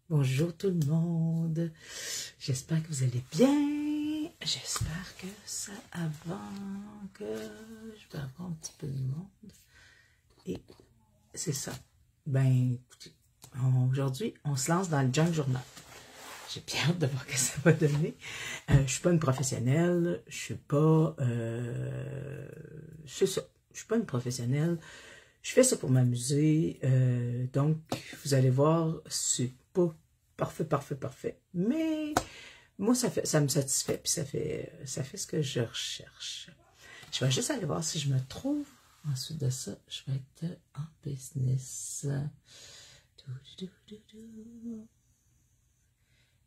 Bonjour tout le monde, j'espère que vous allez bien, j'espère que ça avant que je vais avoir un petit peu de monde, et c'est ça, ben écoutez, aujourd'hui on se lance dans le junk journal, j'ai bien hâte de voir ce que ça va donner, je suis pas une professionnelle, je suis pas, c'est ça, je suis pas une professionnelle, je fais ça pour m'amuser, donc vous allez voir, c'est pas parfait, mais moi ça me satisfait, puis ça fait ce que je recherche. Je vais juste aller voir si je me trouve, ensuite de ça, je vais être en business.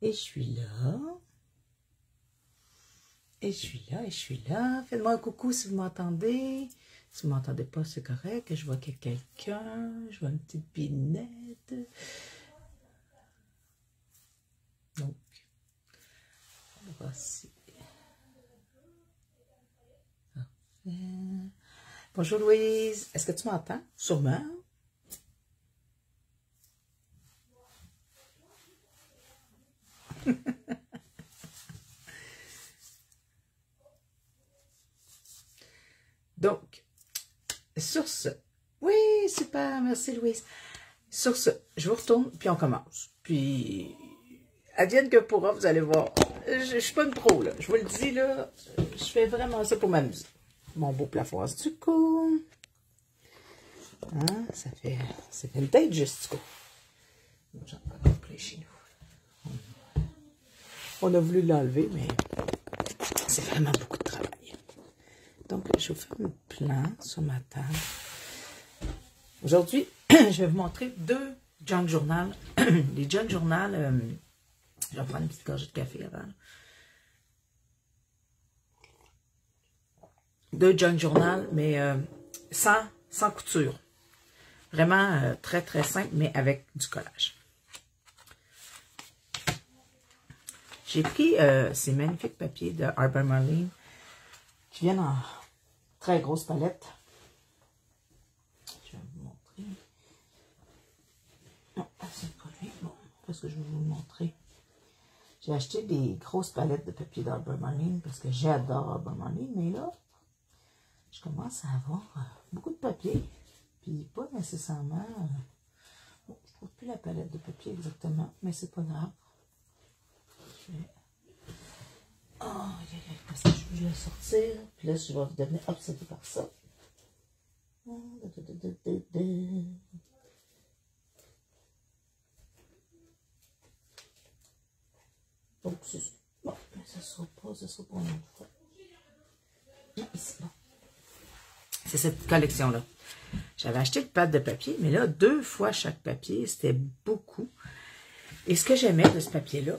Et je suis là. Et je suis là. Faites-moi un coucou si vous m'entendez. Si vous ne m'entendez pas, c'est correct. Je vois qu'il y a quelqu'un. Je vois une petite binette. Donc, voici. Parfait. Bonjour Louise. Est-ce que tu m'entends? Sûrement. Donc, sur ce, oui, super, merci Louise. Sur ce, je vous retourne, puis on commence. Puis, advienne que pourra, vous allez voir. Je suis pas une pro, là. Je vous le dis, là, je fais vraiment ça pour m'amuser. Mon beau plafoise du coup. Hein, ça fait une tête juste, du coup. J'en ai complet chez nous. On a voulu l'enlever, mais c'est vraiment beaucoup de travail. Donc, je vais vous faire un plan sur ma table. Aujourd'hui, je vais vous montrer deux junk journal. Les junk journal, je vais prendre une petite gorgée de café avant. Deux junk journal, mais sans couture. Vraiment très, très simple, mais avec du collage. J'ai pris ces magnifiques papiers de Arbor Marlene qui viennent en très grosse palette. Je vais vous montrer. Non, c'est pas lui. Bon, parce que je vais vous le montrer. J'ai acheté des grosses palettes de papier d'Arbor Marlene parce que j'adore Arbor Marlene, mais là, je commence à avoir beaucoup de papier. Puis pas nécessairement. Bon, je trouve plus la palette de papier exactement, mais c'est pas grave. Oh, parce que je voulais la sortir. Puis là, je vais devenir obsédée par ça. Donc, c'est ça. Bon, mais ça sera pas une autre fois. Non, ici, bon. C'est cette collection-là. J'avais acheté une pâte de papier, mais là, 2 fois chaque papier, c'était beaucoup. Et ce que j'aimais de ce papier-là,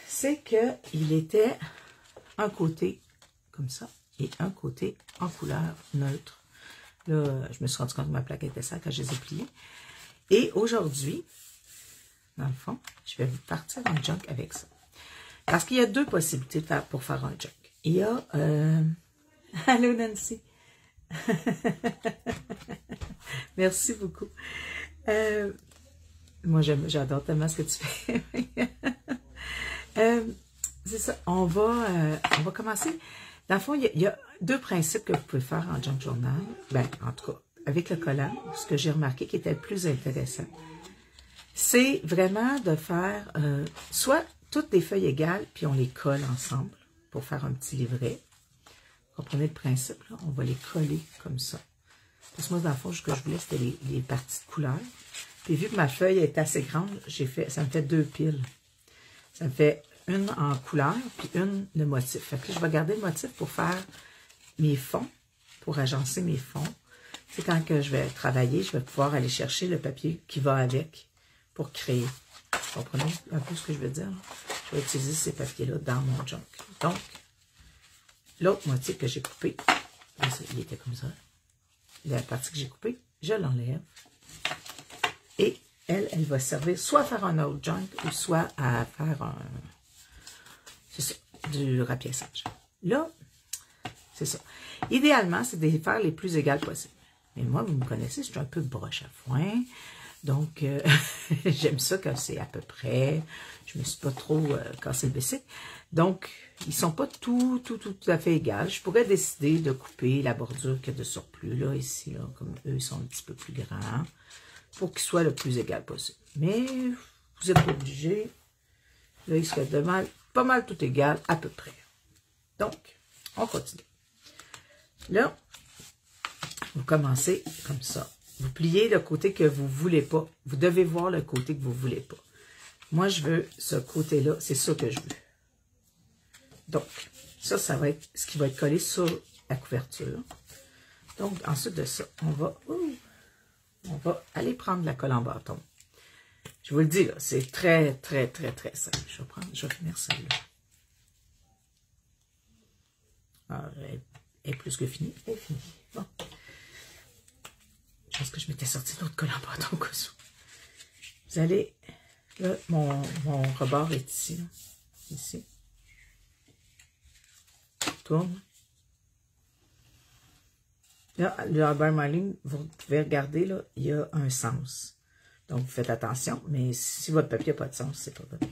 c'est qu'il était un côté comme ça et un côté en couleur neutre. Là, je me suis rendu compte que ma plaque était sale quand je les ai pliés. Et aujourd'hui, dans le fond, je vais partir en junk avec ça. Parce qu'il y a 2 possibilités pour faire un junk. Il y a... Allô Nancy! Merci beaucoup. Moi, j'adore tellement ce que tu fais. C'est ça. On va commencer. Dans le fond, il y a 2 principes que vous pouvez faire en junk journal. Ben, en tout cas, avec le collage, ce que j'ai remarqué qui était le plus intéressant, c'est vraiment de faire soit toutes des feuilles égales, puis on les colle ensemble pour faire un petit livret. Vous comprenez le principe, là? On va les coller comme ça. Parce que moi, dans le fond, ce que je voulais, c'était les parties de couleur. Puis vu que ma feuille est assez grande, ça me fait 2 piles. Ça me fait une en couleur, puis une le motif. Fait que je vais garder le motif pour faire mes fonds, pour agencer mes fonds. C'est quand que je vais travailler, je vais pouvoir aller chercher le papier qui va avec pour créer. Vous comprenez un peu ce que je veux dire? Je vais utiliser ces papiers-là dans mon junk. Donc, l'autre motif que j'ai coupé, il était comme ça. La partie que j'ai coupée, je l'enlève. Et elle va servir soit à faire un autre junk ou soit à faire du rapiessage. Là, c'est ça. Idéalement, c'est de les faire les plus égales possibles. Mais moi, vous me connaissez, je suis un peu broche à foin. Donc, j'aime ça quand c'est à peu près. Je me suis pas trop cassé le bicycle. Donc, ils sont pas tout à fait égales. Je pourrais décider de couper la bordure qu'il y a de surplus, là, ici, là, comme eux, ils sont un petit peu plus grands, pour qu'ils soient le plus égal possible. Mais, vous n'êtes pas obligé. Là, il serait pas mal tout égal, à peu près. Donc, on continue. Là, vous commencez comme ça. Vous pliez le côté que vous ne voulez pas. Vous devez voir le côté que vous ne voulez pas. Moi, je veux ce côté-là. C'est ça que je veux. Donc, ça va être ce qui va être collé sur la couverture. Donc, ensuite de ça, on va aller prendre la colle en bâton. Je vous le dis, là, c'est très, très, très, très simple. Je vais finir celle-là. Alors, elle est plus que finie. Elle est finie. Bon. Je pense que je m'étais sorti l'autre colle en bâton comme ça. Vous allez... Là, mon rebord est ici. Là. Ici. Tourne. Là, le rubber marling, vous pouvez regarder, là, il y a un sens. Donc, vous faites attention, mais si votre papier n'a pas de sens, c'est pas grave.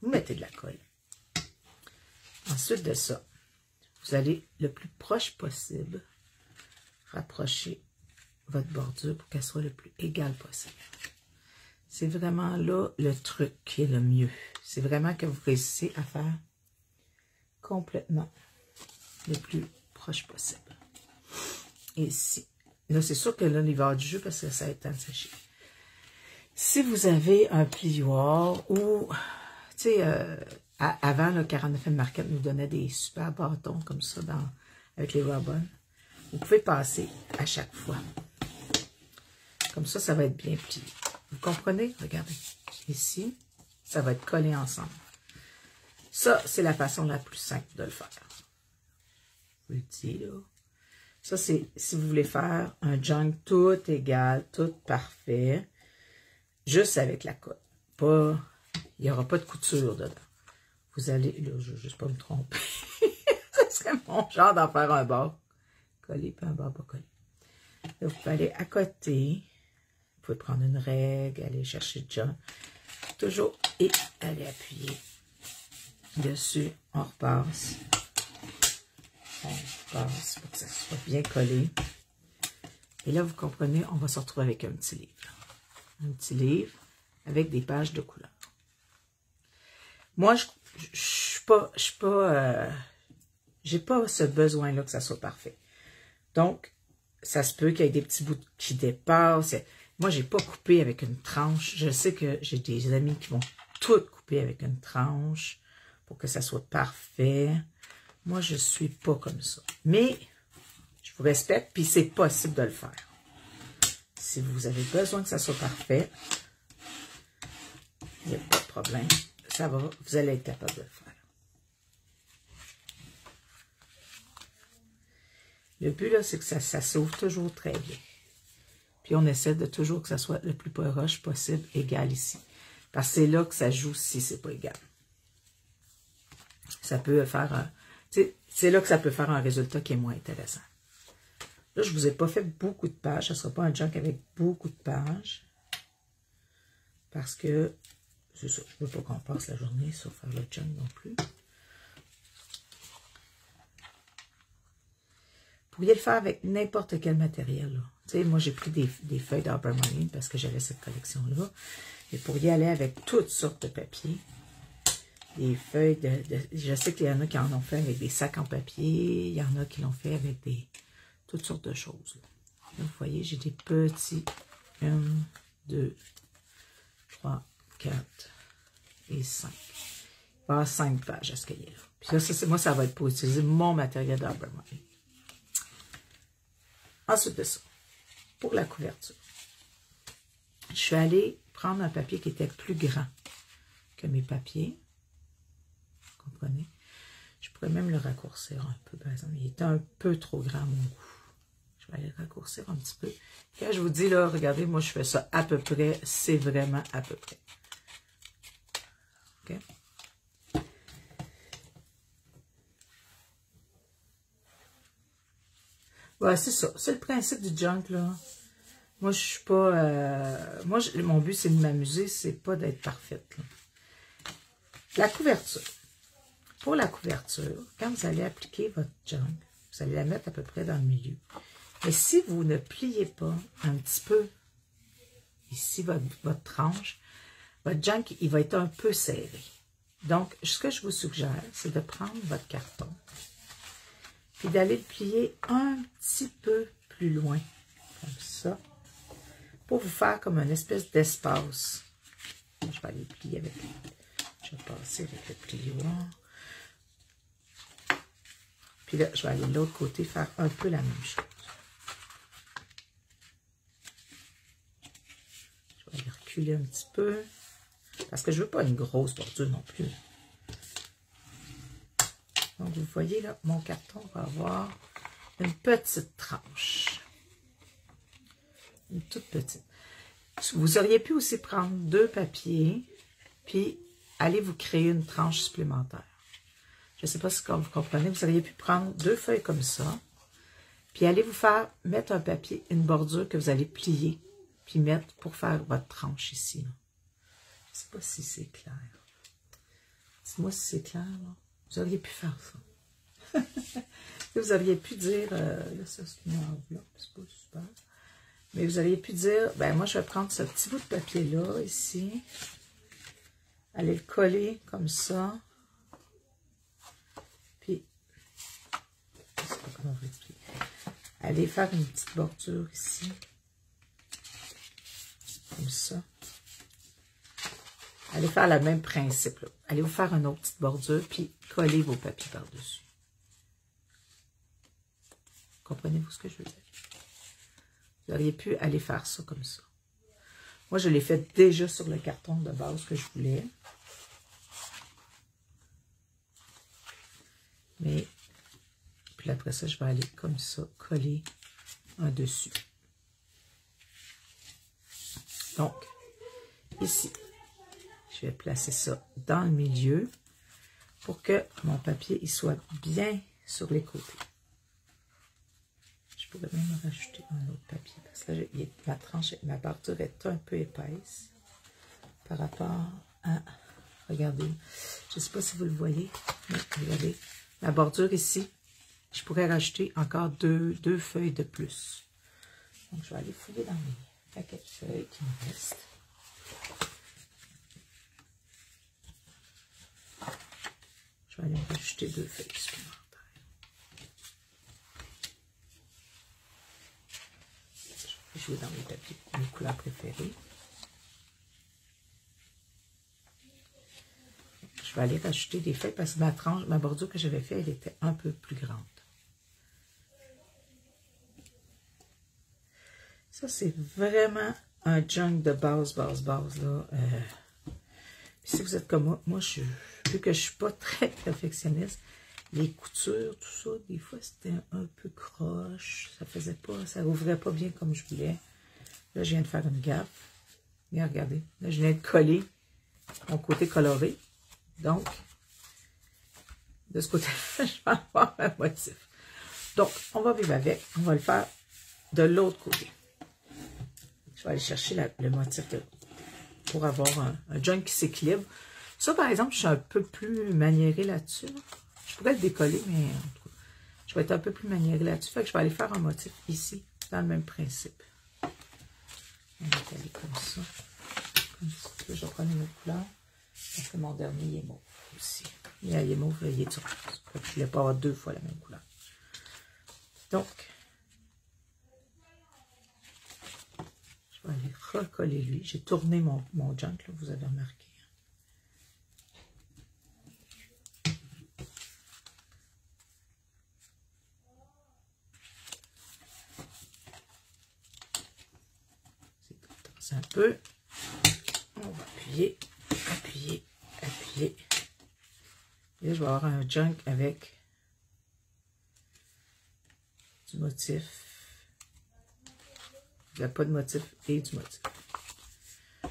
Vous mettez de la colle. Ensuite de ça, vous allez le plus proche possible rapprocher votre bordure pour qu'elle soit le plus égale possible. C'est vraiment là le truc qui est le mieux. C'est vraiment que vous réussissez à faire complètement le plus proche possible. Et ici, là c'est sûr que là il va y avoir du jus parce que ça va être temps de sécher. Si vous avez un plioir ou, tu sais, avant, le 49e Market nous donnait des super bâtons comme ça avec les Robin. Vous pouvez passer à chaque fois. Comme ça, ça va être bien plié. Vous comprenez? Regardez. Ici, ça va être collé ensemble. Ça, c'est la façon la plus simple de le faire. Je vous le dis, là. Ça, c'est si vous voulez faire un junk tout égal, tout parfait. Juste avec la colle. Pas, il n'y aura pas de couture dedans. Vous allez, là, je ne veux juste pas me tromper. Ce serait mon genre d'en faire un bord. Coller, puis un bord pas collé. Là, vous pouvez aller à côté. Vous pouvez prendre une règle, aller chercher le junk. Toujours, et aller appuyer dessus. On repasse. On repasse pour que ça soit bien collé. Et là, vous comprenez, on va se retrouver avec un petit livre. Un petit livre avec des pages de couleur. Moi, j'ai pas ce besoin-là que ça soit parfait. Donc, ça se peut qu'il y ait des petits bouts qui dépassent. Moi, j'ai pas coupé avec une tranche. Je sais que j'ai des amis qui vont tout couper avec une tranche pour que ça soit parfait. Moi, je suis pas comme ça. Mais, je vous respecte, puis c'est possible de le faire. Si vous avez besoin que ça soit parfait, il n'y a pas de problème. Ça va, vous allez être capable de le faire. Le but, là, c'est que ça s'ouvre toujours très bien. Puis, on essaie de toujours que ça soit le plus proche possible, égal ici. Parce que c'est là que ça joue si c'est pas égal. Ça peut faire c'est là que ça peut faire un résultat qui est moins intéressant. Là, je ne vous ai pas fait beaucoup de pages. Ça ne sera pas un junk avec beaucoup de pages. Parce que, c'est ça, je ne veux pas qu'on passe la journée sur faire le junk non plus. Vous pourriez le faire avec n'importe quel matériel. Tu sais, moi, j'ai pris des feuilles d'Arbor Marling parce que j'avais cette collection-là. Vous pourriez aller avec toutes sortes de papiers. Des feuilles je sais qu'il y en a qui en ont fait avec des sacs en papier. Il y en a qui l'ont fait avec toutes sortes de choses. Là, vous voyez, j'ai des petits 1, 2, 3, 4 et 5. Il va y avoir 5 pages à ce qu'il y a là. Puis là, moi, ça va être pour utiliser mon matériel d'Arbor Marling. Ensuite de ça, pour la couverture, je suis allée prendre un papier qui était plus grand que mes papiers. Vous comprenez? Je pourrais même le raccourcir un peu, par exemple. Il était un peu trop grand à mon goût. Je vais aller le raccourcir un petit peu. Et là, je vous dis, là, regardez, moi, je fais ça à peu près. C'est vraiment à peu près. OK? Voilà, c'est ça. C'est le principe du junk, là. Moi, je suis pas... mon but, c'est de m'amuser, c'est pas d'être parfaite. Là. La couverture. Pour la couverture, quand vous allez appliquer votre junk, vous allez la mettre à peu près dans le milieu. Mais si vous ne pliez pas un petit peu ici, votre tranche, votre junk, il va être un peu serré. Donc, ce que je vous suggère, c'est de prendre votre carton, puis d'aller le plier un petit peu plus loin, comme ça, pour vous faire comme une espèce d'espace. Je vais aller le plier avec, je vais passer avec le plioir. Puis là, je vais aller de l'autre côté faire un peu la même chose. Je vais aller reculer un petit peu, parce que je ne veux pas une grosse bordure non plus. Donc, vous voyez là, mon carton va avoir une petite tranche. Une toute petite. Vous auriez pu aussi prendre 2 papiers, puis aller vous créer une tranche supplémentaire. Je ne sais pas si vous comprenez, vous auriez pu prendre 2 feuilles comme ça, puis aller vous faire mettre un papier, une bordure que vous allez plier, puis mettre pour faire votre tranche ici. Là. Je ne sais pas si c'est clair. Dites-moi si c'est clair. Là. Vous auriez pu faire ça. Vous auriez pu dire, là ça c'est une enveloppe, c'est pas super. Mais vous auriez pu dire, ben moi je vais prendre ce petit bout de papier là, ici. Aller le coller comme ça. Puis, je sais pas comment vous expliquer. Aller faire une petite bordure ici. Comme ça. Allez faire le même principe. Là. Allez vous faire une autre petite bordure, puis collez vos papiers par-dessus. Comprenez-vous ce que je veux dire? Vous auriez pu aller faire ça comme ça. Moi, je l'ai fait déjà sur le carton de base que je voulais. Mais, puis après ça, je vais aller comme ça, coller un dessus. Donc, ici, je vais placer ça dans le milieu pour que mon papier il soit bien sur les côtés. Je pourrais même rajouter un autre papier parce que là, ma bordure est un peu épaisse par rapport à, regardez, je ne sais pas si vous le voyez, mais regardez, ma bordure ici, je pourrais rajouter encore deux feuilles de plus. Donc, je vais aller fouiller dans mes paquets de feuilles qui me restent. Je vais aller rajouter 2 feuilles supplémentaires. Je vais jouer dans mes papiers, mes couleurs préférées. Je vais aller rajouter des feuilles parce que ma bordure que j'avais faite, elle était un peu plus grande. Ça, c'est vraiment un junk de base, là. Si vous êtes comme moi, vu que je suis pas très perfectionniste, les coutures, tout ça, des fois, c'était un peu croche. Ça ouvrait pas bien comme je voulais. Là, je viens de faire une gaffe. Et regardez, là, je viens de coller mon côté coloré. Donc, de ce côté-là, je vais avoir un motif. Donc, on va vivre avec. On va le faire de l'autre côté. Je vais aller chercher le motif pour avoir un junk qui s'équilibre. Ça, par exemple, je suis un peu plus maniérée là-dessus. Je pourrais le décoller, mais en tout cas, je vais être un peu plus maniérée là-dessus. Fait que je vais aller faire un motif ici, dans le même principe. On va aller comme ça. Comme ça. Je vais prendre une autre couleur. Parce que mon dernier, il est mauve aussi. Il est mauve, il est turquoise. Je ne voulais pas avoir 2 fois la même couleur. Donc, je vais aller recoller lui. J'ai tourné mon junk, là, vous avez remarqué. C'est un peu. On va appuyer, appuyer, appuyer. Et là, je vais avoir un junk avec du motif. Il n'y a pas de motif et du motif. Là,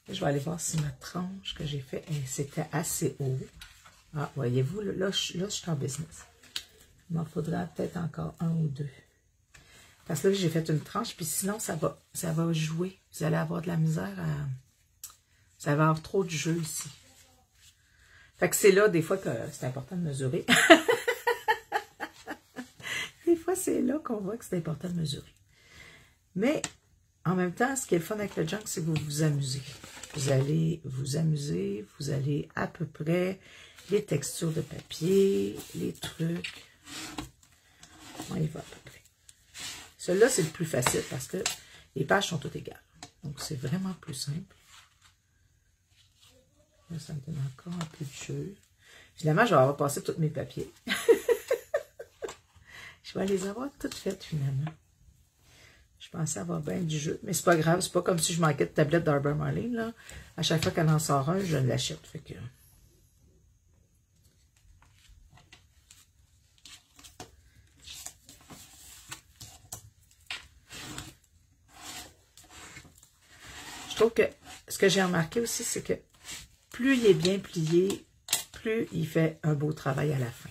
je vais aller voir si ma tranche que j'ai faite, c'était assez haut. Ah, voyez-vous, là, je suis en business. Il m'en faudra peut-être encore 1 ou 2. Parce que là, j'ai fait une tranche, puis sinon, ça va jouer. Vous allez avoir de la misère à... Ça va avoir trop de jeu ici. Fait que c'est là, des fois, que c'est important de mesurer. Des fois, c'est là qu'on voit que c'est important de mesurer. Mais, en même temps, ce qui est le fun avec le junk, c'est que vous vous amusez. Vous allez vous amuser, vous allez à peu près les textures de papier, les trucs. On y va à peu près. Celui-là, c'est le plus facile parce que les pages sont toutes égales. Donc, c'est vraiment plus simple. Là, ça me donne encore un peu de jeu. Finalement, je vais avoir passé tous mes papiers. Je vais les avoir toutes faites, finalement. Je pensais avoir bien du jeu, mais c'est pas grave. C'est pas comme si je manquais de tablette d'Arbor Marlene, là. À chaque fois qu'elle en sort un, je l'achète. Fait que... Je trouve que ce que j'ai remarqué aussi, c'est que plus il est bien plié, plus il fait un beau travail à la fin.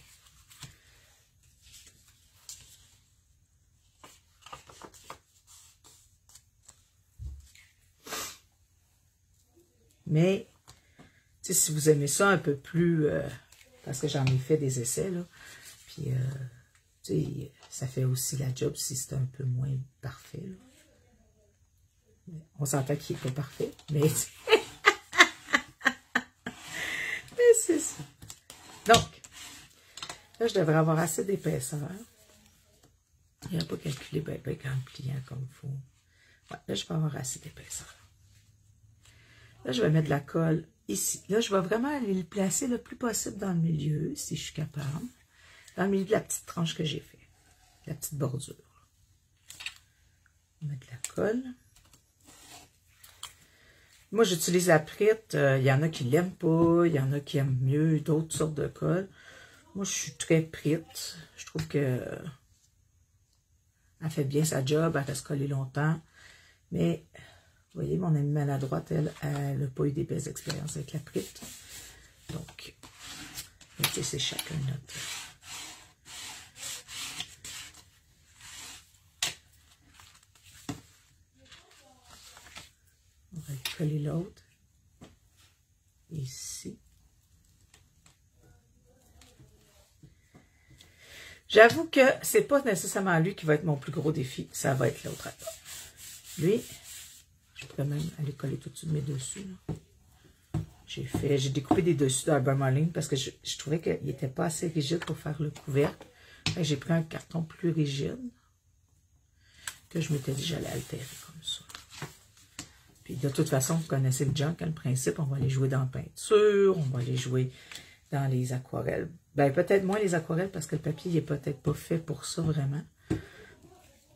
Mais, tu sais, si vous aimez ça un peu plus, parce que j'en ai fait des essais, là, puis, tu sais, ça fait aussi la job si c'est un peu moins parfait, là. On s'entend qu'il n'est pas parfait, mais... mais c'est ça. Donc, là, je devrais avoir assez d'épaisseur. Il n'y a pas calculé bien grand pliant comme il faut. Ouais, là, je vais avoir assez d'épaisseur. Là, je vais mettre de la colle ici. Là, je vais vraiment aller le placer le plus possible dans le milieu, si je suis capable. Dans le milieu de la petite tranche que j'ai fait. La petite bordure. On va mettre de la colle. Moi, j'utilise la Pritt. Il y en a qui l'aiment pas. Il y en a qui aiment mieux d'autres sortes de colle. Moi, je suis très Pritt. Je trouve que elle fait bien sa job. Elle reste collée longtemps. Mais... vous voyez, mon amie maladroite, elle n'a pas eu des belles expériences avec la Pritt. Donc, c'est chacun notre. On va coller l'autre. Ici. J'avoue que c'est pas nécessairement lui qui va être mon plus gros défi. Ça va être l'autre après. Lui... je pourrais même aller coller tout de suite mes dessus. J'ai découpé des dessus d'Arbor Marlene parce que je trouvais qu'il n'était pas assez rigide pour faire le couvercle. J'ai pris un carton plus rigide que je m'étais dit j'allais altérer comme ça. Puis de toute façon, vous connaissez le junk, le principe, on va aller jouer dans la peinture, on va aller jouer dans les aquarelles. Ben peut-être moins les aquarelles parce que le papier n'est peut-être pas fait pour ça vraiment.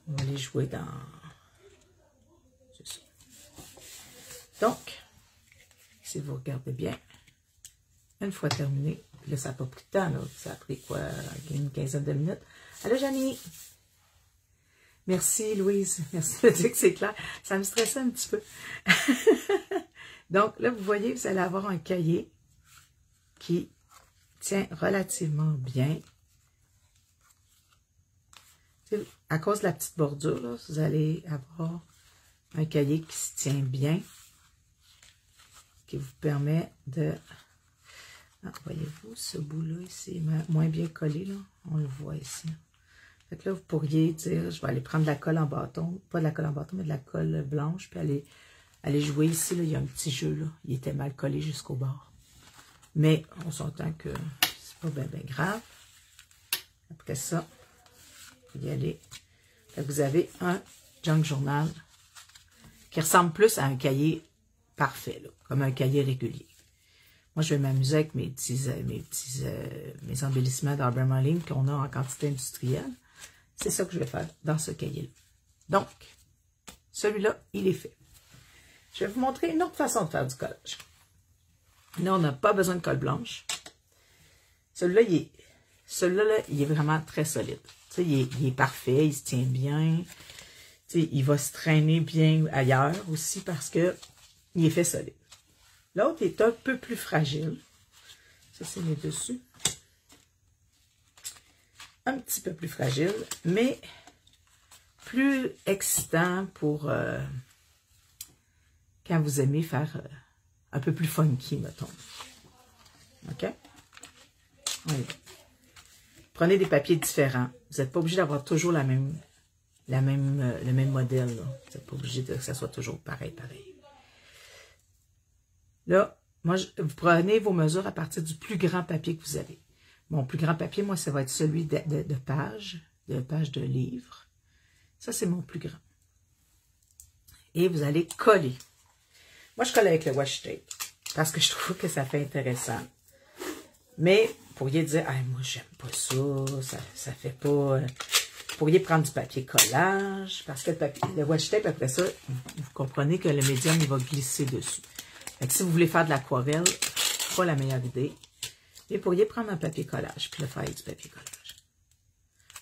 On va aller jouer dans... donc, si vous regardez bien, une fois terminé, là, ça n'a pas pris de temps, là. Ça a pris quoi, une quinzaine de minutes. Allô, Janie? Merci, Louise. Merci de dire que c'est clair. Ça me stressait un petit peu. Donc, là, vous voyez, vous allez avoir un cahier qui tient relativement bien. À cause de la petite bordure, là, vous allez avoir un cahier qui se tient bien, qui vous permet de... ah, voyez-vous, ce bout-là, ici, est moins bien collé, là. On le voit ici. Fait que là, vous pourriez dire, je vais aller prendre de la colle en bâton, pas de la colle en bâton, mais de la colle blanche, puis aller jouer ici, là, il y a un petit jeu, là. Il était mal collé jusqu'au bord. Mais on s'entend que c'est pas bien grave. Après ça, vous y allez. Fait que vous avez un junk journal qui ressemble plus à un cahier parfait, là, comme un cahier régulier. Moi, je vais m'amuser avec mes embellissements d'Arbor Marlene qu'on a en quantité industrielle. C'est ça que je vais faire dans ce cahier-là. Donc, celui-là, il est fait. Je vais vous montrer une autre façon de faire du collage. Là, on n'a pas besoin de colle blanche. Celui-là, il est vraiment très solide. Tu sais, il est parfait, il se tient bien. Tu sais, il va se traîner bien ailleurs aussi parce que il est fait solide. L'autre est un peu plus fragile. Ça, c'est mes dessus. Un petit peu plus fragile, mais plus excitant pour quand vous aimez faire un peu plus funky, mettons. OK? Oui. Prenez des papiers différents. Vous n'êtes pas obligé d'avoir toujours le même modèle. Là. Vous n'êtes pas obligé que ça soit toujours pareil. Là, vous prenez vos mesures à partir du plus grand papier que vous avez. Mon plus grand papier, moi, ça va être celui de page de livre. Ça, c'est mon plus grand. Et vous allez coller. Moi, je colle avec le washi tape parce que je trouve que ça fait intéressant. Mais, vous pourriez dire, ah, moi, j'aime pas ça fait pas... Vous pourriez prendre du papier collage parce que le washi tape, après ça, vous comprenez que le médium, il va glisser dessus. Fait que si vous voulez faire de l'aquarelle, pas la meilleure idée. Mais vous pourriez prendre un papier collage puis le faire avec du papier collage.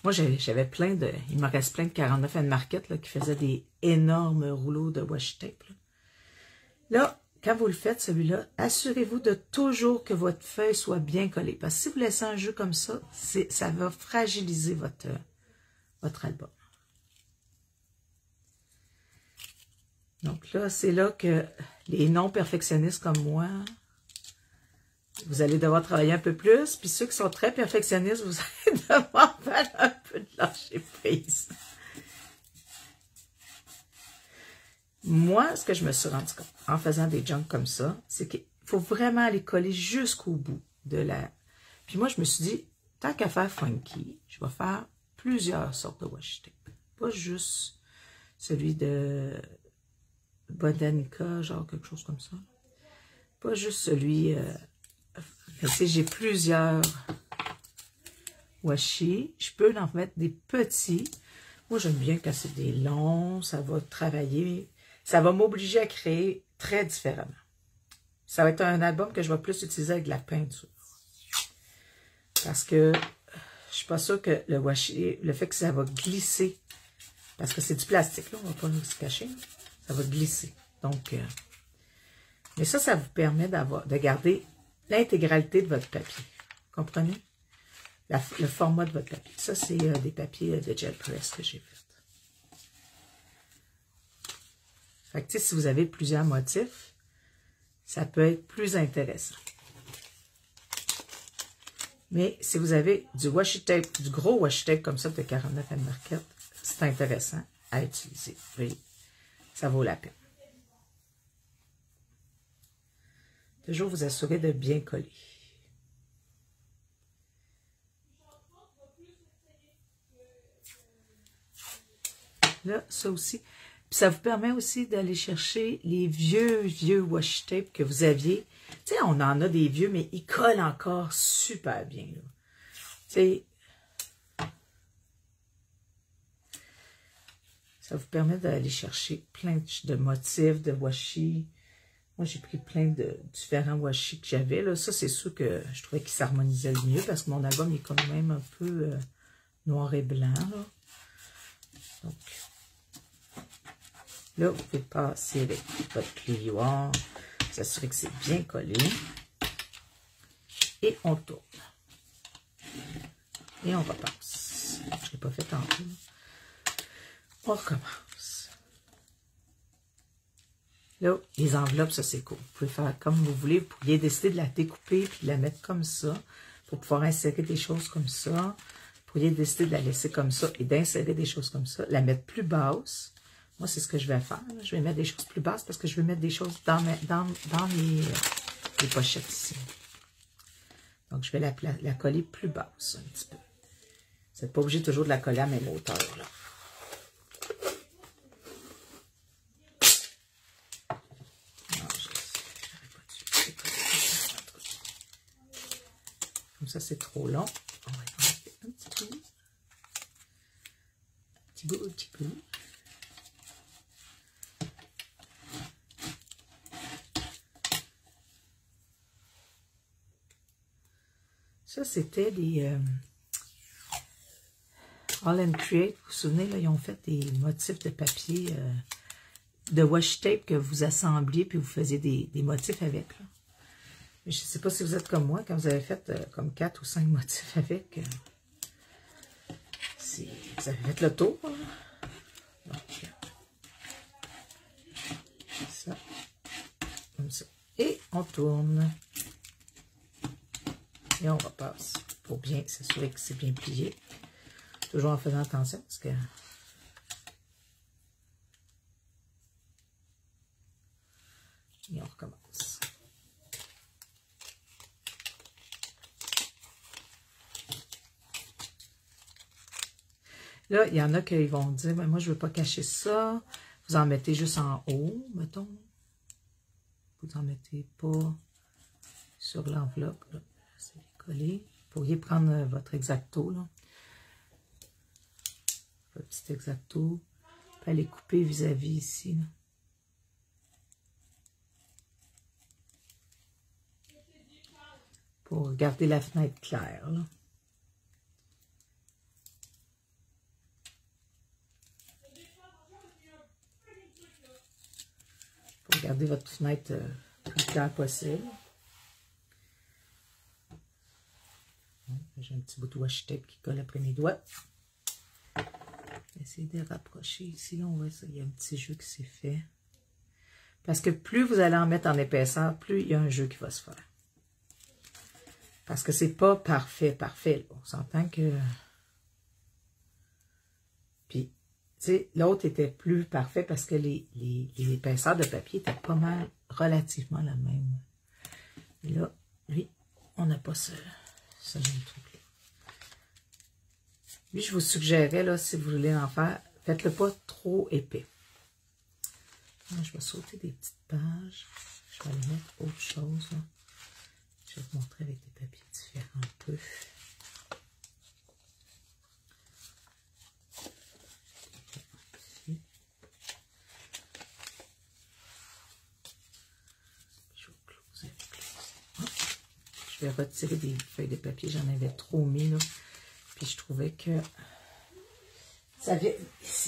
Moi, j'avais plein de... Il me reste plein de 49 and Market là, qui faisaient des énormes rouleaux de washi tape. Là, quand vous le faites, celui-là, assurez-vous de toujours que votre feuille soit bien collée. Parce que si vous laissez un jeu comme ça, ça va fragiliser votre album. Donc là, c'est là que les non-perfectionnistes comme moi, vous allez devoir travailler un peu plus. Puis ceux qui sont très perfectionnistes, vous allez devoir faire un peu de lâcher prise. Moi, ce que je me suis rendu compte en faisant des junk comme ça, c'est qu'il faut vraiment aller coller jusqu'au bout de la... Puis moi, je me suis dit, tant qu'à faire funky, je vais faire plusieurs sortes de washi tape. Pas juste celui de Botanica, genre quelque chose comme ça. Pas juste celui... j'ai plusieurs washi. Je peux en mettre des petits. Moi, j'aime bien quand c'est des longs. Ça va travailler. Ça va m'obliger à créer très différemment. Ça va être un album que je vais plus utiliser avec de la peinture. Parce que je suis pas sûre que le washi, le fait que ça va glisser, parce que c'est du plastique, là, on va pas nous se cacher. Ça va glisser. Donc, mais ça vous permet de garder l'intégralité de votre papier. Comprenez? Le format de votre papier. Ça, c'est des papiers de gel press que j'ai fait. Fait que, si vous avez plusieurs motifs, ça peut être plus intéressant. Mais si vous avez du washi tape, du gros washi tape comme ça de 49 and Market, c'est intéressant à utiliser. Oui, ça vaut la peine. Toujours vous assurer de bien coller. Là, ça aussi. Puis ça vous permet aussi d'aller chercher les vieux washi tape que vous aviez. Tu sais, on en a des vieux, mais ils collent encore super bien. Tu sais, ça vous permet d'aller chercher plein de motifs, de washi. Moi, j'ai pris plein de différents washi que j'avais. Là, ça, c'est sûr que je trouvais qu'ils s'harmonisaient le mieux parce que mon album est quand même un peu noir et blanc. Là. Donc, là, vous pouvez passer avec votre plioir, vous assurer que c'est bien collé. Et on tourne. Et on repasse. Je ne l'ai pas fait tantôt. On recommence. Là, les enveloppes, ça c'est cool. Vous pouvez faire comme vous voulez. Vous pourriez décider de la découper puis de la mettre comme ça pour pouvoir insérer des choses comme ça. Vous pourriez décider de la laisser comme ça et d'insérer des choses comme ça. La mettre plus basse. Moi, c'est ce que je vais faire. Je vais mettre des choses plus basses parce que je vais mettre des choses dans les pochettes ici. Donc, je vais la coller plus basse un petit peu. Vous n'êtes pas obligé toujours de la coller à même hauteur, là. Non, comme ça, c'est trop long. On va enlever un petit peu. Un petit peu. Ça, c'était des All and Create. Vous vous souvenez, là, ils ont fait des motifs de papier de washi tape que vous assembliez puis vous faisiez des motifs avec. Là. Mais je ne sais pas si vous êtes comme moi, quand vous avez fait comme 4 ou 5 motifs avec. Vous avez fait le tour. Là. Donc, ça, comme ça. Et on tourne. Et on repasse pour bien s'assurer que c'est bien plié. Toujours en faisant attention parce que... Et on recommence. Là, il y en a qui vont dire, ben, moi, je ne veux pas cacher ça. Vous en mettez juste en haut, mettons. Vous n'en mettez pas sur l'enveloppe. C'est collé. Vous pourriez prendre votre X-Acto, là. Votre petit X-Acto. Puis aller couper vis-à-vis ici, là. Pour garder la fenêtre claire, là. Pour garder votre fenêtre le plus claire possible. J'ai un petit bout de washi tape qui colle après mes doigts. Essayez de rapprocher ici. Là, on voit ça. Il y a un petit jeu qui s'est fait. Parce que plus vous allez en mettre en épaisseur, plus il y a un jeu qui va se faire. Parce que c'est pas parfait. On s'entend que... Puis, tu sais, l'autre était plus parfait parce que les épaisseurs de papier étaient pas mal, relativement la même. Et là, lui, on n'a pas ce même truc-là. Lui, je vous suggérais, là, si vous voulez en faire, faites-le pas trop épais. Là, je vais sauter des petites pages. Je vais aller mettre autre chose, là. Je vais vous montrer avec des papiers différents un peu. Je vais retirer des feuilles de papier. J'en avais trop mis, là. Puis je trouvais que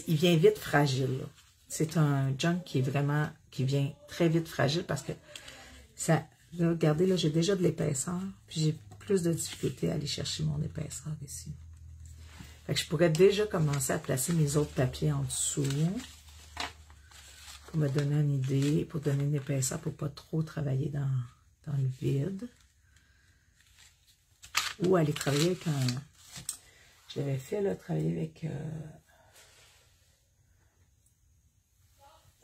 il vient vite fragile. C'est un junk qui est vraiment, qui vient très vite fragile parce que ça, là, regardez, là, j'ai déjà de l'épaisseur. Puis j'ai plus de difficulté à aller chercher mon épaisseur ici. Fait que je pourrais déjà commencer à placer mes autres papiers en dessous pour me donner une idée, pour donner une épaisseur, pour pas trop travailler dans le vide. Ou aller travailler avec un... J'avais fait, là, travailler avec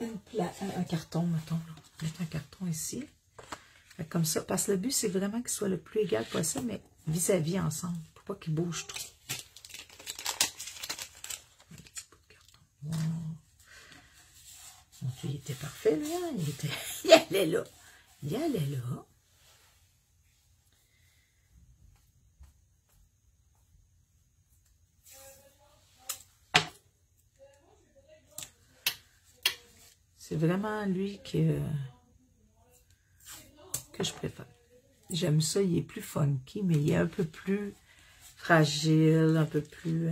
un carton, mettons. Là. Mettre un carton ici. Comme ça, parce que le but, c'est vraiment qu'il soit le plus égal possible, mais vis-à-vis ensemble, pour pas qu'il bouge trop. Un petit bout de carton. Wow. Mon Dieu, il était parfait, là. Il allait là. Il allait là. C'est vraiment lui que je préfère. J'aime ça, il est plus funky, mais il est un peu plus fragile, un peu plus...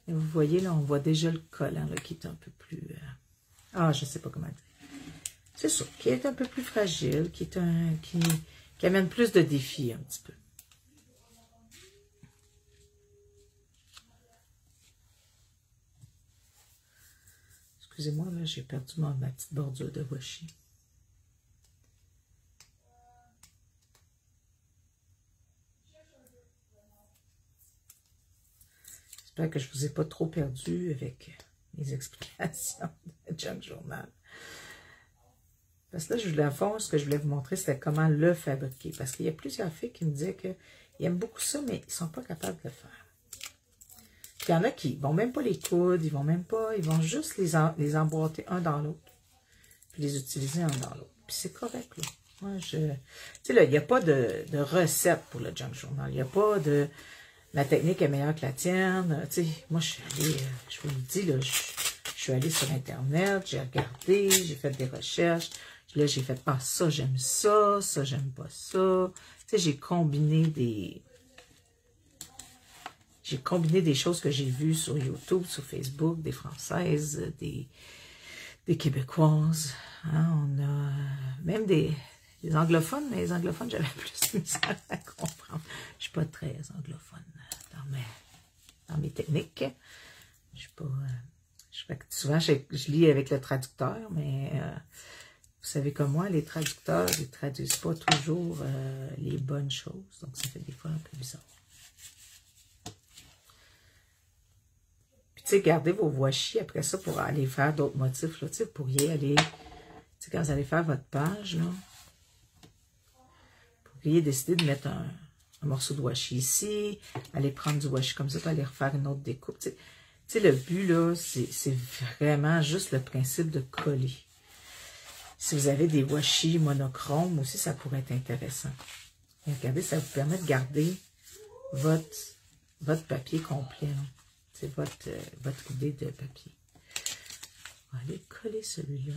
Et vous voyez, là, on voit déjà le collant, là, qui est un peu plus... je sais pas comment dire. C'est ça, qui est un peu plus fragile, qui amène plus de défis, un petit peu. Excusez-moi, là, j'ai perdu ma petite bordure de washi. J'espère que je ne vous ai pas trop perdu avec mes explications de Junk Journal. Parce que là, à fond, ce que je voulais vous montrer, c'était comment le fabriquer. Parce qu'il y a plusieurs filles qui me disaient qu'ils aiment beaucoup ça, mais ils ne sont pas capables de le faire. Il y en a qui ne vont même pas les coudre, ils vont juste les emboîter un dans l'autre. Puis les utiliser un dans l'autre. Puis c'est correct, là. Moi, tu sais, là, il n'y a pas de recette pour le Junk Journal. Il n'y a pas de... Ma technique est meilleure que la tienne. Tu sais, moi, je suis allée, je vous le dis, là, je suis allée sur Internet, j'ai regardé, j'ai fait des recherches. Là, j'ai fait, ça, j'aime ça, ça, j'aime pas ça. Tu sais, j'ai combiné des choses que j'ai vues sur YouTube, sur Facebook, des Françaises, des Québécoises. Hein, on a même des anglophones, mais les anglophones, j'avais plus de misère à comprendre. Je ne suis pas très anglophone dans mes techniques. Je suis pas... souvent, je lis avec le traducteur, mais vous savez comme moi, les traducteurs, ils traduisent pas toujours les bonnes choses. Donc, ça fait des fois un peu bizarre. Puis, tu sais, gardez vos washi après ça pour aller faire d'autres motifs. Là, tu sais, vous pourriez aller... Tu sais, quand vous allez faire votre page, là, vous pourriez décider de mettre un morceau de washi ici, aller prendre du washi comme ça, puis aller refaire une autre découpe. Tu sais, le but, là, c'est vraiment juste le principe de coller. Si vous avez des washi monochromes aussi, ça pourrait être intéressant. Et regardez, ça vous permet de garder votre papier complet. C'est votre idée de papier. On va aller coller celui-là.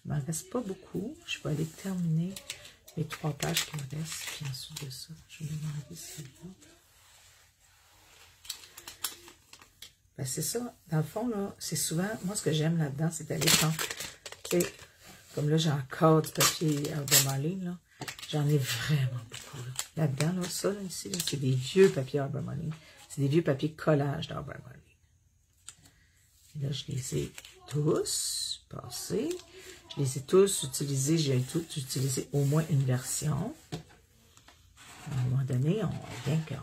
Il ne m'en reste pas beaucoup. Je vais aller terminer les 3 pages qui me restent. Puis ensuite de ça, je vais demander celui-là. Ben, c'est ça. Dans le fond, là, c'est souvent, moi, ce que j'aime là-dedans, c'est d'aller quand, tu sais, comme là, j'ai encore du papier Arbormaline, là. J'en ai vraiment beaucoup, là. Là-dedans, là, ça, là, ici, c'est des vieux papiers Arbormaline. C'est des vieux papiers collage d'Arbormaline. Et là, je les ai tous passés. Je les ai tous utilisés. J'ai tous utilisé au moins une version. À un moment donné, on vient qu'on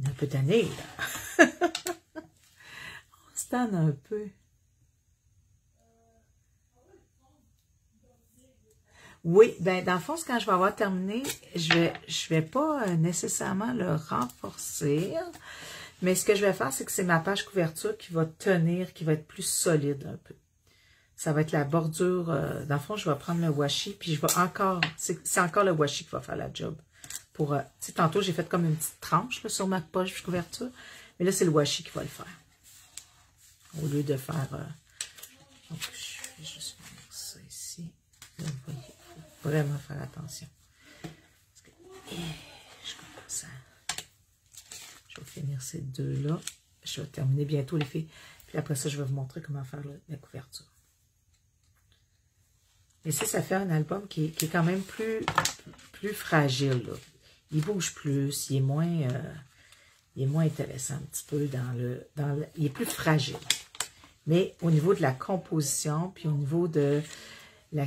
est un peu tanné, là. On se tanne un peu. Oui, ben dans le fond, quand je vais avoir terminé, je vais pas nécessairement le renforcer, mais ce que je vais faire, c'est que c'est ma page couverture qui va tenir, qui va être plus solide un peu. Ça va être la bordure, dans le fond, je vais prendre le washi, puis je vais encore, c'est encore le washi qui va faire la job. Pour, tu sais, tantôt, j'ai fait comme une petite tranche là, sur ma page couverture, mais là, c'est le washi qui va le faire. Au lieu de faire, donc, je vais juste mettre ça ici. Là, vous voyez. Vraiment faire attention. Parce que, je commence à... Je vais finir ces deux-là. Je vais terminer bientôt les filles. Puis après ça, je vais vous montrer comment faire la couverture. Et ça fait un album qui est quand même plus fragile. Là. Il bouge plus. Il est moins intéressant un petit peu il est plus fragile. Mais au niveau de la composition, puis au niveau de la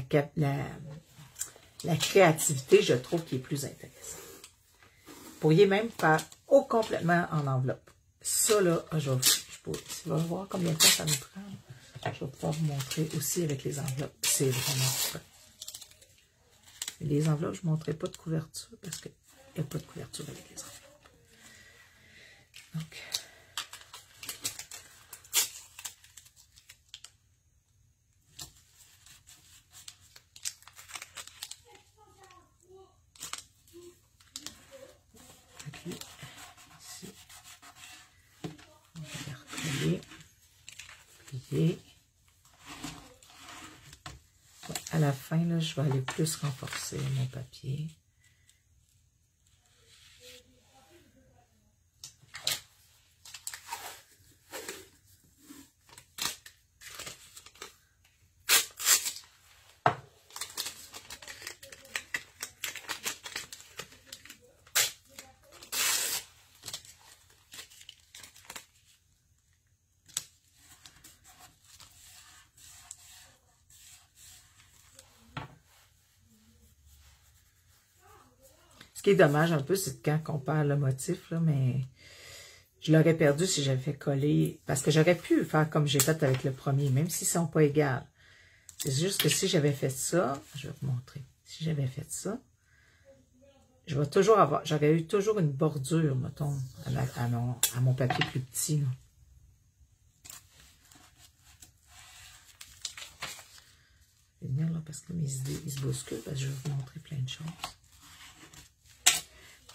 créativité, je trouve qu'il est plus intéressant. Vous pourriez même faire complètement en enveloppe. Ça, là, je vais voir combien de temps ça nous prend. Je vais pouvoir vous montrer aussi avec les enveloppes. C'est vraiment super. Les enveloppes, je ne montrerai pas de couverture parce qu'il n'y a pas de couverture avec les enveloppes. Donc... Ici, on va les recoller, plier. À la fin, là, je vais aller plus renforcer mon papier. Ce qui est dommage un peu, c'est quand on perd le motif, là, mais je l'aurais perdu si j'avais fait coller, parce que j'aurais pu faire comme j'ai fait avec le premier, même s'ils ne sont pas égaux. C'est juste que si j'avais fait ça, je vais vous montrer, si j'avais fait ça, je vais toujours avoir, j'aurais eu toujours une bordure, mettons, à mon papier plus petit, là. Je vais venir là parce que mes idées, ils se bousculent, parce que je vais vous montrer plein de choses.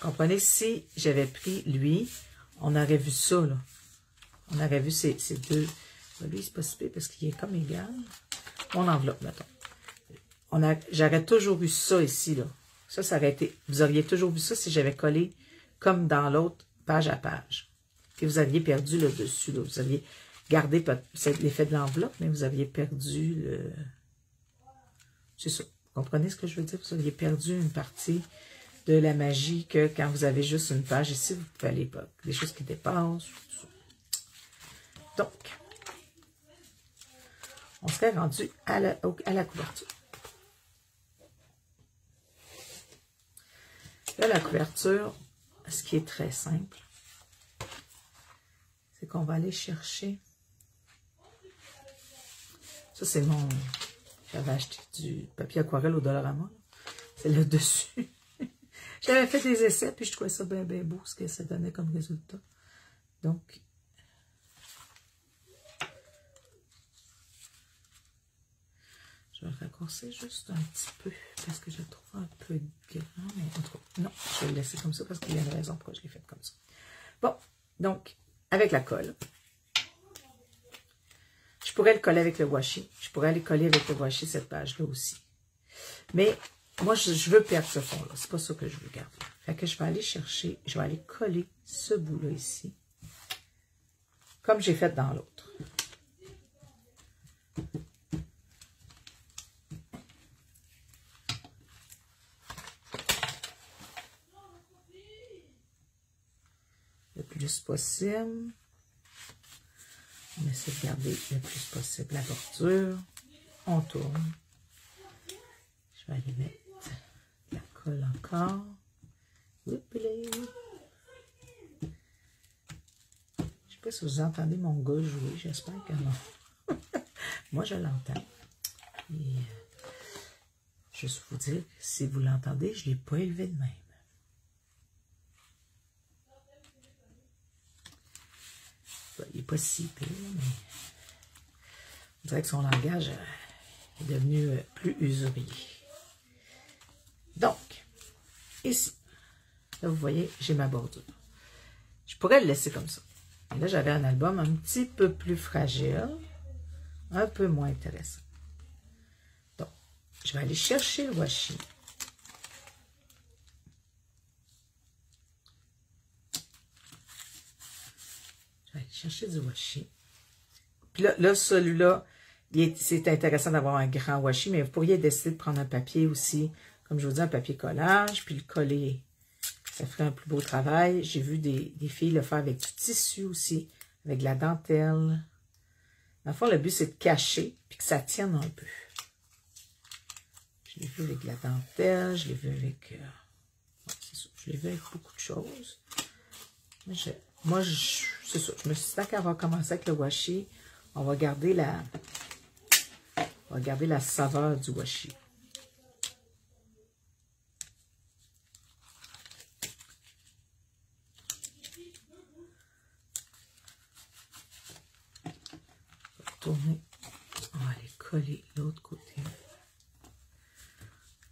Comprenez, si j'avais pris lui, on aurait vu ça, là. On aurait vu ces deux. Lui, c'est pas si pire parce qu'il est comme égal. Mon enveloppe, mettons. J'aurais toujours eu ça ici, là. Ça aurait été... Vous auriez toujours vu ça si j'avais collé comme dans l'autre, page à page. Puis vous aviez perdu le dessus, là. Vous aviez gardé l'effet de l'enveloppe, mais vous aviez perdu le... C'est ça. Vous comprenez ce que je veux dire? Vous aviez perdu une partie de la magie que quand vous avez juste une page ici, vous pouvez aller pas. Des choses qui dépassent. Donc, on serait rendu à la couverture. Là, la couverture, ce qui est très simple, c'est qu'on va aller chercher. Ça, c'est mon... J'avais acheté du papier aquarelle au Dollarama. C'est le dessus. J'avais fait des essais, puis je trouvais ça bien, bien beau, ce que ça donnait comme résultat. Donc, je vais raccourcir juste un petit peu, parce que je le trouve un peu grand, mais en tout cas, non, je vais le laisser comme ça, parce qu'il y a une raison pourquoi je l'ai fait comme ça. Bon, donc, avec la colle, je pourrais le coller avec le washi. Je pourrais aller coller avec le washi cette page-là aussi. Mais, moi, je veux perdre ce fond-là. C'est pas ça que je veux garder. Fait que je vais aller chercher, je vais aller coller ce bout-là ici, comme j'ai fait dans l'autre. Le plus possible. On essaie de garder le plus possible la bordure. On tourne. Je vais aller mettre la colle encore. Oups-les. Je ne sais pas si vous entendez mon gars jouer. J'espère que non. Moi, je l'entends. Et juste vous dire, si vous l'entendez, je ne l'ai pas élevé de même. Il n'est pas si pire, mais on dirait que son langage est devenu plus usurier. Donc, ici, là, vous voyez, j'ai ma bordure. Je pourrais le laisser comme ça. Et là, j'avais un album un petit peu plus fragile, un peu moins intéressant. Donc, je vais aller chercher le washi. Je vais aller chercher du washi. Puis là celui-là, c'est intéressant d'avoir un grand washi, mais vous pourriez décider de prendre un papier aussi, comme je vous dis, un papier collage, puis le coller. Ça ferait un plus beau travail. J'ai vu des filles le faire avec du tissu aussi, avec de la dentelle. Dans le fond, le but, c'est de cacher, puis que ça tienne un peu. Je l'ai vu avec de la dentelle, je l'ai vu avec... je l'ai vu avec beaucoup de choses. Mais c'est ça. Je me suis dit qu'elle va commencer avec le washi. On va garder la saveur du washi. Tourner. On va aller coller l'autre côté.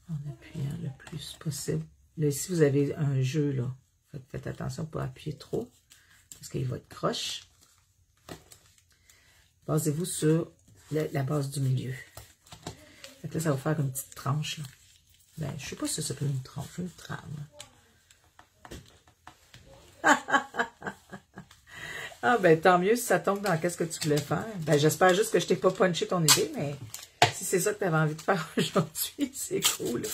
En appuyant le plus possible. Là, ici, vous avez un jeu, là. Faites attention pour appuyer trop, parce qu'il va être croche. Basez-vous sur la base du milieu. Fait que là, ça va faire une petite tranche, là. Ben, je sais pas si ça s'appelle une tranche, une trame. Ah, ben, tant mieux si ça tombe dans qu'est-ce que tu voulais faire. Ben, j'espère juste que je t'ai pas punché ton idée, mais si c'est ça que tu avais envie de faire aujourd'hui, c'est cool.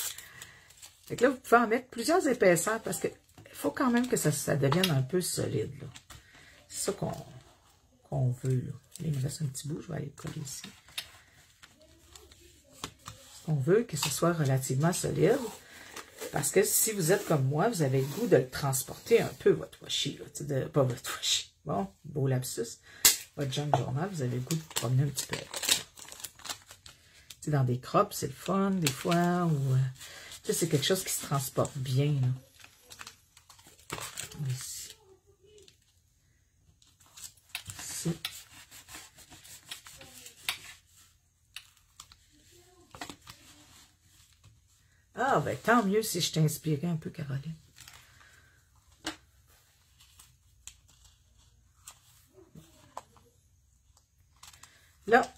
Fait que là, vous pouvez en mettre plusieurs épaisseurs parce que il faut quand même que ça devienne un peu solide, là. C'est ça qu'on veut, là. Là, il me reste un petit bout, je vais aller le coller ici. On veut que ce soit relativement solide. Parce que si vous êtes comme moi, vous avez le goût de le transporter un peu, votre washi, là. Pas votre washi. Bon, beau lapsus. Votre junk journal, vous avez le goût de promener un petit peu. T'sais, dans des crops, c'est le fun, des fois, ou c'est quelque chose qui se transporte bien, là. Ici. Ici. Ah, ben tant mieux si je t'ai inspiré un peu, Caroline. Là,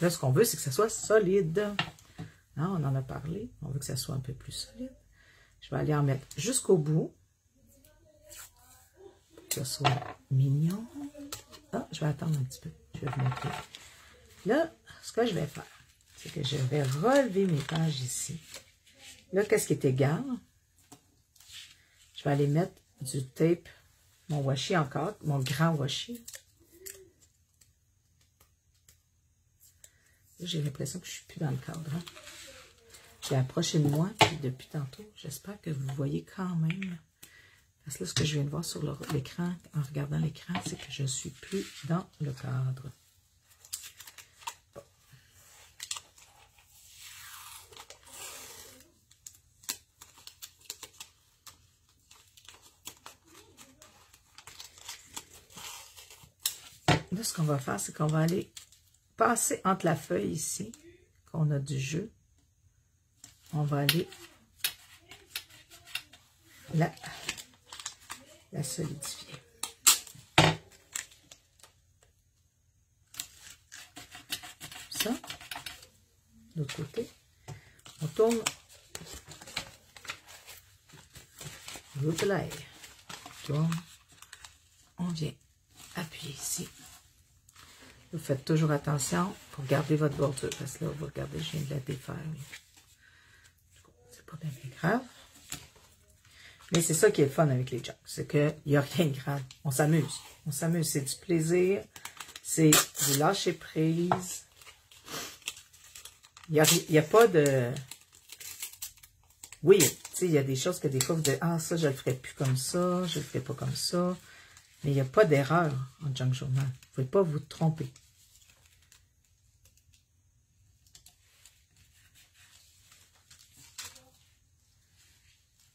ce qu'on veut, c'est que ça soit solide. Hein, on en a parlé. On veut que ça soit un peu plus solide. Je vais aller en mettre jusqu'au bout. Pour que ça soit mignon. Ah, je vais attendre un petit peu. Je vais vous montrer. Là, ce que je vais faire, c'est que je vais relever mes pages ici. Là, qu'est-ce qui est égal? Je vais aller mettre du tape, mon washi encore, mon grand washi. J'ai l'impression que je suis plus dans le cadre. Hein. J'ai approché de moi, puis depuis tantôt, j'espère que vous voyez quand même. Parce que là, ce que je viens de voir sur l'écran, en regardant l'écran, c'est que je ne suis plus dans le cadre. Bon. Là, ce qu'on va faire, c'est qu'on va aller passer entre la feuille ici, qu'on a du jeu. On va aller la solidifier. Ça. De l'autre côté. On tourne. Replay. Tourne. On vient appuyer ici. Vous faites toujours attention pour garder votre bordure. Parce que là, vous regardez, je viens de la défaire. C'est pas bien grave. Mais c'est ça qui est le fun avec les junk. C'est qu'il n'y a rien de grave. On s'amuse. On s'amuse. C'est du plaisir. C'est du lâcher prise. Il n'y a pas de... Oui, tu sais, il y a des choses que des fois vous dites, ah, ça, je le ferai plus comme ça, je le ferai pas comme ça. Mais il n'y a pas d'erreur en junk journal. Vous ne pouvez pas vous tromper.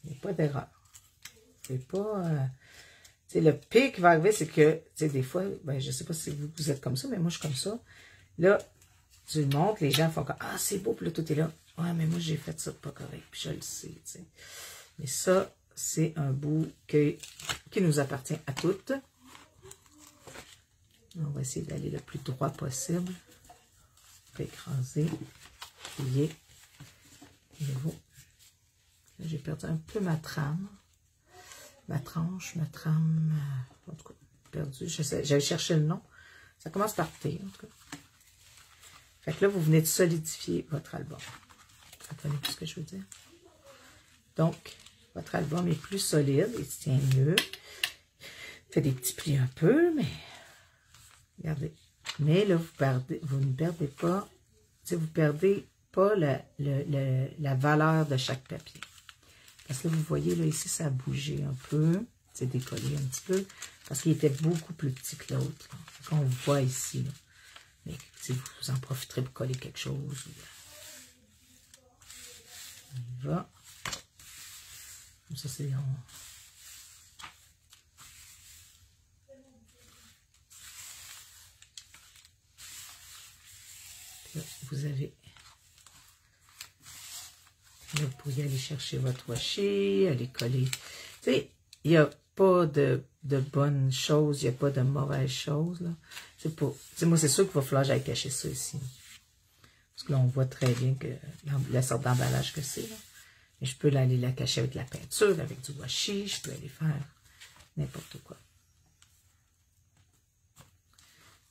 Il n'y a pas d'erreur. C'est pas... le pire qui va arriver, c'est que, des fois, ben, je ne sais pas si vous êtes comme ça, mais moi, je suis comme ça. Là, tu le montres, les gens font comme, ah, c'est beau, puis là, tout est là. Ouais, mais moi, j'ai fait ça pas correct, puis je le sais, tu sais. Mais ça, c'est un bout qui nous appartient à toutes. On va essayer d'aller le plus droit possible. On peut écraser, plier. Nouveau. Là, j'ai perdu un peu ma trame. Ma tranche, ma trame. En tout cas, perdu. J'avais cherché le nom. Ça commence par T, en tout cas. Fait que là, vous venez de solidifier votre album. Vous comprenez tout ce que je veux dire? Donc, votre album est plus solide, il se tient mieux. Fait des petits plis un peu, mais regardez. Mais là, vous ne perdez pas, vous perdez pas la valeur de chaque papier. Parce que vous voyez, là, ici, ça a bougé un peu. C'est décollé un petit peu. Parce qu'il était beaucoup plus petit que l'autre. On voit ici, là. Mais vous en profiterez pour coller quelque chose. On y va. Comme ça, c'est... Puis là, vous avez... Là, vous pourriez aller chercher votre washi, aller coller. Tu sais, il n'y a pas de bonnes choses, il n'y a pas de mauvaises choses, là. C'est pas... moi, c'est sûr qu'il va falloir que j'aille cacher ça ici. Parce que là, on voit très bien que la sorte d'emballage que c'est, là. Mais je peux aller la cacher avec la peinture, avec du washi, je peux aller faire n'importe quoi.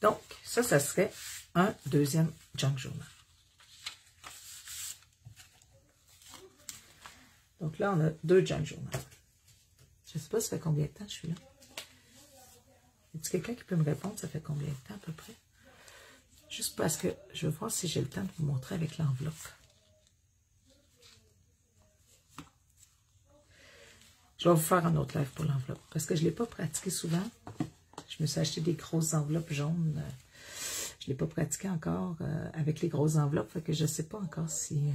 Donc, ça serait un deuxième junk journal. Donc là, on a deux junk journal. Je ne sais pas ça fait combien de temps je suis là. Y a-t-il quelqu'un qui peut me répondre, ça fait combien de temps à peu près? Juste parce que je veux voir si j'ai le temps de vous montrer avec l'enveloppe. Je vais vous faire un autre live pour l'enveloppe. Parce que je ne l'ai pas pratiqué souvent. Je me suis acheté des grosses enveloppes jaunes. Je ne l'ai pas pratiqué encore avec les grosses enveloppes. Fait que je ne sais pas encore si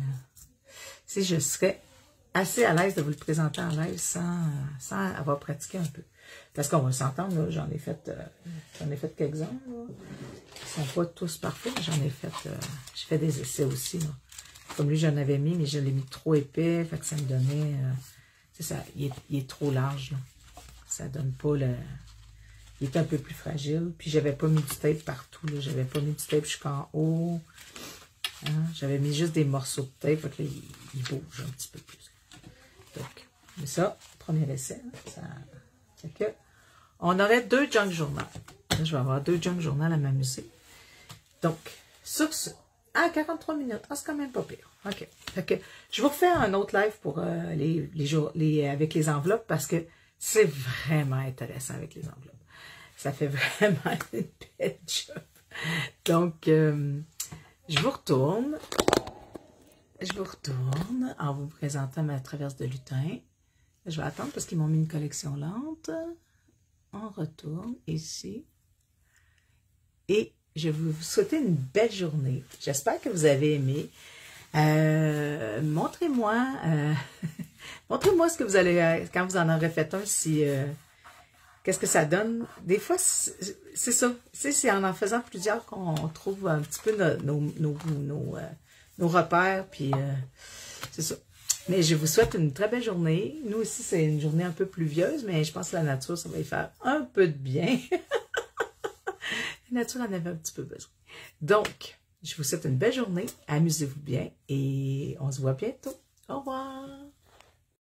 je serais assez à l'aise de vous le présenter en live sans avoir pratiqué un peu. Parce qu'on va s'entendre, j'en ai fait quelques-uns. Ils ne sont pas tous parfaits, mais j'en ai fait. J'ai fait des essais aussi. Là. Comme lui, j'en avais mis, mais je l'ai mis trop épais. Fait que ça me donnait. C'est ça, il est trop large. Là. Ça donne pas le. Il est un peu plus fragile. Puis j'avais pas mis du tape partout. J'avais pas mis du tape jusqu'en haut. Hein? J'avais mis juste des morceaux de tape. Fait que là, il bouge un petit peu plus. Donc, mais ça, premier essai. Hein, ça fait que on aurait deux junk journal. Là, je vais avoir deux junk journal à m'amuser. Donc, sur ce, 43 minutes. Ah, c'est quand même pas pire. OK. Fait que je vous refais un autre live pour avec les enveloppes parce que c'est vraiment intéressant avec les enveloppes. Ça fait vraiment une belle job. Donc, Je vous retourne en vous présentant ma traverse de lutin. Je vais attendre parce qu'ils m'ont mis une collection lente. On retourne ici. Et je vais vous souhaiter une belle journée. J'espère que vous avez aimé. Montrez-moi montrez-moi ce que vous allez, quand vous en aurez fait un, si qu'est-ce que ça donne. Des fois, c'est ça. C'est en faisant plusieurs qu'on trouve un petit peu nos repères. Puis c'est ça. Mais je vous souhaite une très belle journée. Nous aussi, c'est une journée un peu pluvieuse, mais je pense que la nature, ça va y faire un peu de bien. La nature en avait un petit peu besoin. Donc, je vous souhaite une belle journée. Amusez-vous bien et on se voit bientôt. Au revoir.